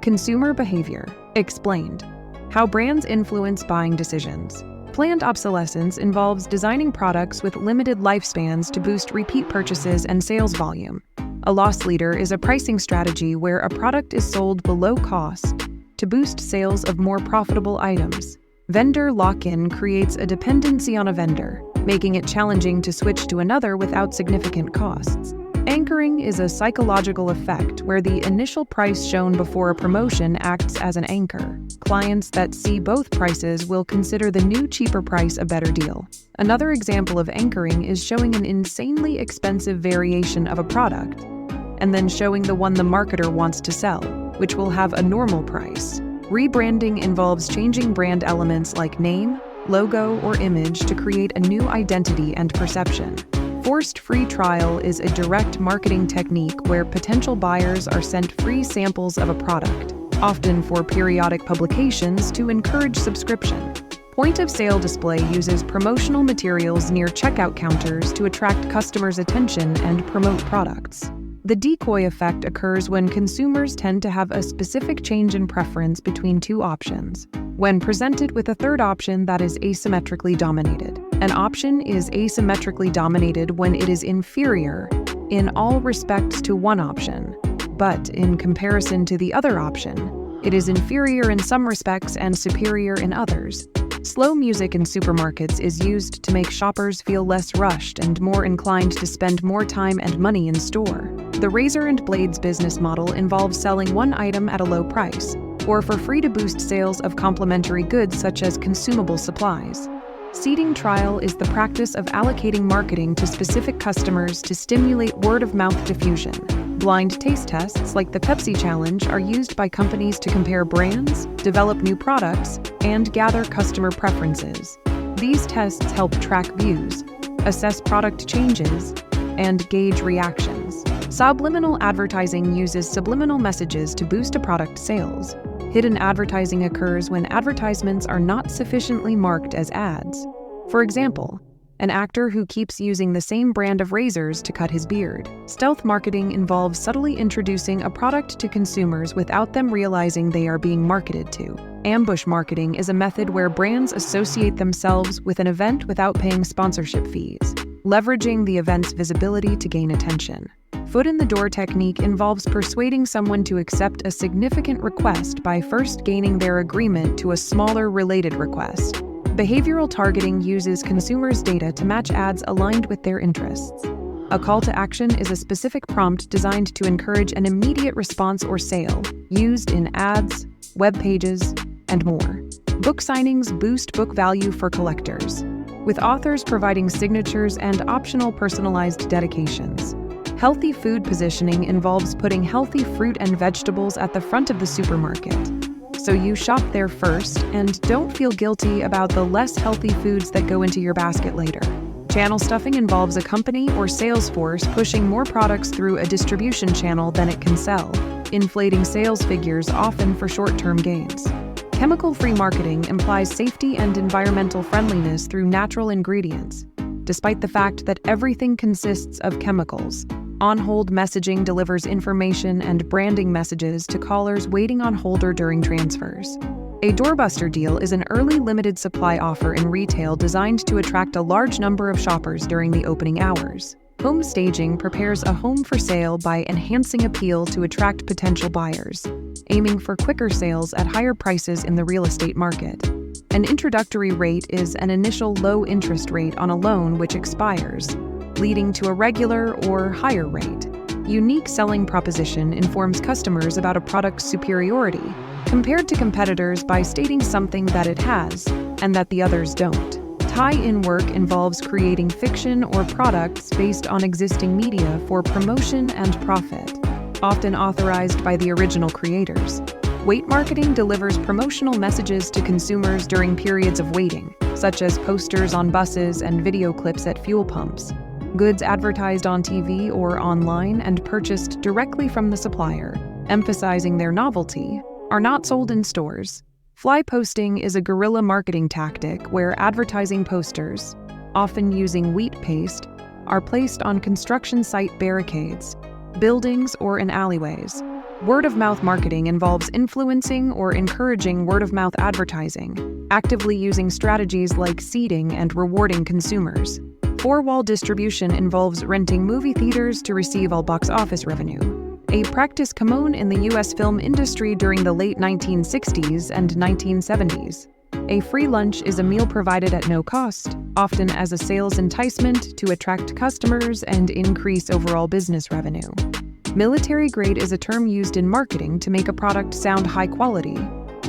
Consumer behavior, explained. How brands influence buying decisions. Planned obsolescence involves designing products with limited lifespans to boost repeat purchases and sales volume. A loss leader is a pricing strategy where a product is sold below cost to boost sales of more profitable items. Vendor lock-in creates a dependency on a vendor, making it challenging to switch to another without significant costs. Anchoring is a psychological effect where the initial price shown before a promotion acts as an anchor. Clients that see both prices will consider the new cheaper price a better deal. Another example of anchoring is showing an insanely expensive variation of a product, and then showing the one the marketer wants to sell, which will have a normal price. Rebranding involves changing brand elements like name, logo, or image to create a new identity and perception. Forced free trial is a direct marketing technique where potential buyers are sent free samples of a product, often for periodic publications to encourage subscription. Point-of-sale display uses promotional materials near checkout counters to attract customers' attention and promote products. The decoy effect occurs when consumers tend to have a specific change in preference between two options, when presented with a third option that is asymmetrically dominated. An option is asymmetrically dominated when it is inferior in all respects to one option, but in comparison to the other option, it is inferior in some respects and superior in others. Slow music in supermarkets is used to make shoppers feel less rushed and more inclined to spend more time and money in store. The razor and blades business model involves selling one item at a low price, or for free to boost sales of complementary goods such as consumable supplies. Seeding trial is the practice of allocating marketing to specific customers to stimulate word-of-mouth diffusion. Blind taste tests like the Pepsi Challenge are used by companies to compare brands, develop new products, and gather customer preferences. These tests help track views, assess product changes, and gauge reactions. Subliminal advertising uses subliminal messages to boost a product's sales. Hidden advertising occurs when advertisements are not sufficiently marked as ads. For example, an actor who keeps using the same brand of razors to cut his beard. Stealth marketing involves subtly introducing a product to consumers without them realizing they are being marketed to. Ambush marketing is a method where brands associate themselves with an event without paying sponsorship fees, leveraging the event's visibility to gain attention. Foot-in-the-door technique involves persuading someone to accept a significant request by first gaining their agreement to a smaller related request. Behavioral targeting uses consumers' data to match ads aligned with their interests. A call to action is a specific prompt designed to encourage an immediate response or sale, used in ads, web pages, and more. Book signings boost book value for collectors, with authors providing signatures and optional personalized dedications. Healthy food positioning involves putting healthy fruit and vegetables at the front of the supermarket, so you shop there first and don't feel guilty about the less healthy foods that go into your basket later. Channel stuffing involves a company or sales force pushing more products through a distribution channel than it can sell, inflating sales figures often for short-term gains. Chemical-free marketing implies safety and environmental friendliness through natural ingredients, despite the fact that everything consists of chemicals. On-hold messaging delivers information and branding messages to callers waiting on hold or during transfers. A doorbuster deal is an early limited supply offer in retail designed to attract a large number of shoppers during the opening hours. Home staging prepares a home for sale by enhancing appeal to attract potential buyers, aiming for quicker sales at higher prices in the real estate market. An introductory rate is an initial low interest rate on a loan which expires, leading to a regular or higher rate. Unique selling proposition informs customers about a product's superiority compared to competitors by stating something that it has and that the others don't. Tie-in work involves creating fiction or products based on existing media for promotion and profit, often authorized by the original creators. Weight marketing delivers promotional messages to consumers during periods of waiting, such as posters on buses and video clips at fuel pumps. Goods advertised on TV or online and purchased directly from the supplier, emphasizing their novelty, are not sold in stores. Fly posting is a guerrilla marketing tactic where advertising posters, often using wheat paste, are placed on construction site barricades, buildings, or in alleyways. Word-of-mouth marketing involves influencing or encouraging word-of-mouth advertising, actively using strategies like seeding and rewarding consumers. Four-wall distribution involves renting movie theaters to receive all box office revenue, a practice common in the U.S. film industry during the late 1960s and 1970s. A free lunch is a meal provided at no cost, often as a sales enticement to attract customers and increase overall business revenue. Military grade is a term used in marketing to make a product sound high quality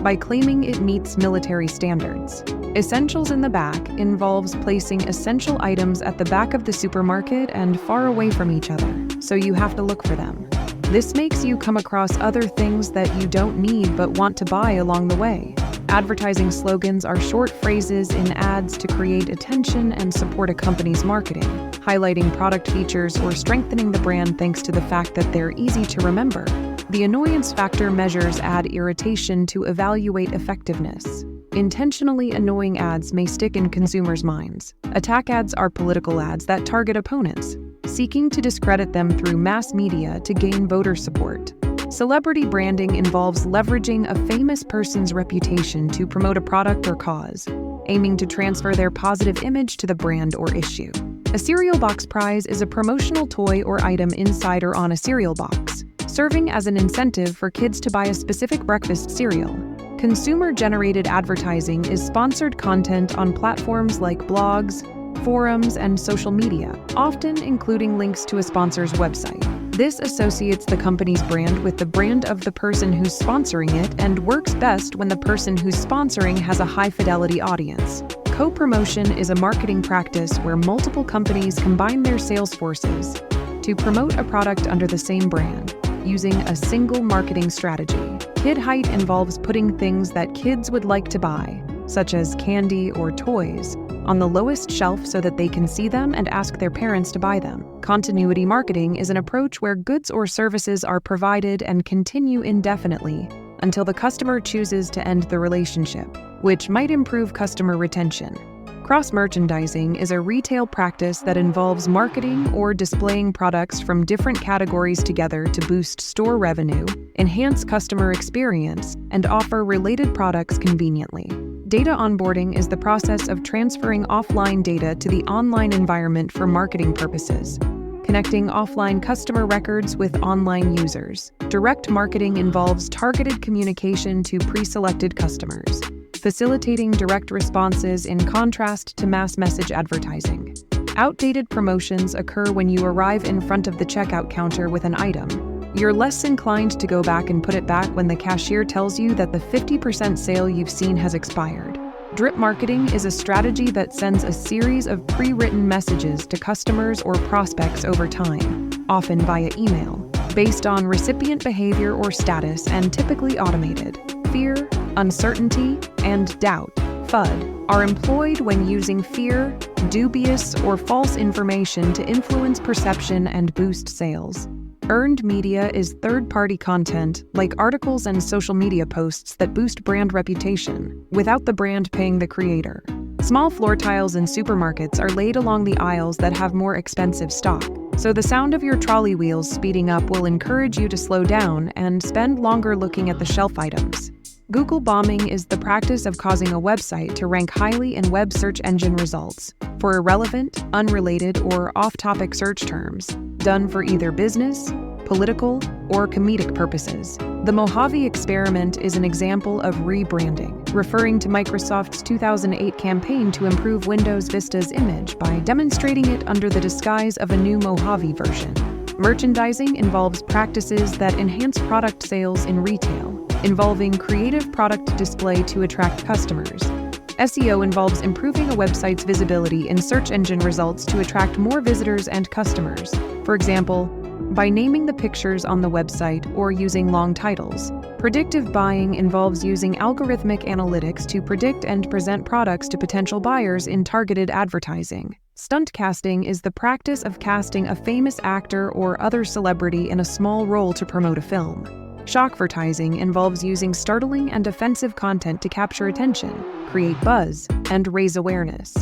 by claiming it meets military standards. Essentials in the back involves placing essential items at the back of the supermarket and far away from each other, so you have to look for them. This makes you come across other things that you don't need but want to buy along the way. Advertising slogans are short phrases in ads to create attention and support a company's marketing, highlighting product features or strengthening the brand thanks to the fact that they're easy to remember. The annoyance factor measures ad irritation to evaluate effectiveness. Intentionally annoying ads may stick in consumers' minds. Attack ads are political ads that target opponents, seeking to discredit them through mass media to gain voter support. Celebrity branding involves leveraging a famous person's reputation to promote a product or cause, aiming to transfer their positive image to the brand or issue. A cereal box prize is a promotional toy or item inside or on a cereal box, serving as an incentive for kids to buy a specific breakfast cereal. Consumer-generated advertising is sponsored content on platforms like blogs, forums, and social media, often including links to a sponsor's website. This associates the company's brand with the brand of the person who's sponsoring it and works best when the person who's sponsoring has a high-fidelity audience. Co-promotion is a marketing practice where multiple companies combine their sales forces to promote a product under the same brand, using a single marketing strategy. Kid height involves putting things that kids would like to buy, such as candy or toys, on the lowest shelf so that they can see them and ask their parents to buy them. Continuity marketing is an approach where goods or services are provided and continue indefinitely until the customer chooses to end the relationship, which might improve customer retention. Cross-merchandising is a retail practice that involves marketing or displaying products from different categories together to boost store revenue, enhance customer experience, and offer related products conveniently. Data onboarding is the process of transferring offline data to the online environment for marketing purposes, connecting offline customer records with online users. Direct marketing involves targeted communication to pre-selected customers, facilitating direct responses in contrast to mass message advertising. Outdated promotions occur when you arrive in front of the checkout counter with an item. You're less inclined to go back and put it back when the cashier tells you that the 50% sale you've seen has expired. Drip marketing is a strategy that sends a series of pre-written messages to customers or prospects over time, often via email, based on recipient behavior or status and typically automated. Fear, uncertainty, and doubt, FUD, are employed when using fear, dubious, or false information to influence perception and boost sales. Earned media is third-party content, like articles and social media posts that boost brand reputation, without the brand paying the creator. Small floor tiles in supermarkets are laid along the aisles that have more expensive stock, so the sound of your trolley wheels speeding up will encourage you to slow down and spend longer looking at the shelf items. Google bombing is the practice of causing a website to rank highly in web search engine results for irrelevant, unrelated, or off-topic search terms, done for either business, political, or comedic purposes. The Mojave experiment is an example of rebranding, referring to Microsoft's 2008 campaign to improve Windows Vista's image by demonstrating it under the disguise of a new Mojave version. Merchandising involves practices that enhance product sales in retail, involving creative product display to attract customers. SEO involves improving a website's visibility in search engine results to attract more visitors and customers. For example, by naming the pictures on the website or using long titles. Predictive buying involves using algorithmic analytics to predict and present products to potential buyers in targeted advertising. Stunt casting is the practice of casting a famous actor or other celebrity in a small role to promote a film. Shockvertising involves using startling and offensive content to capture attention, create buzz, and raise awareness.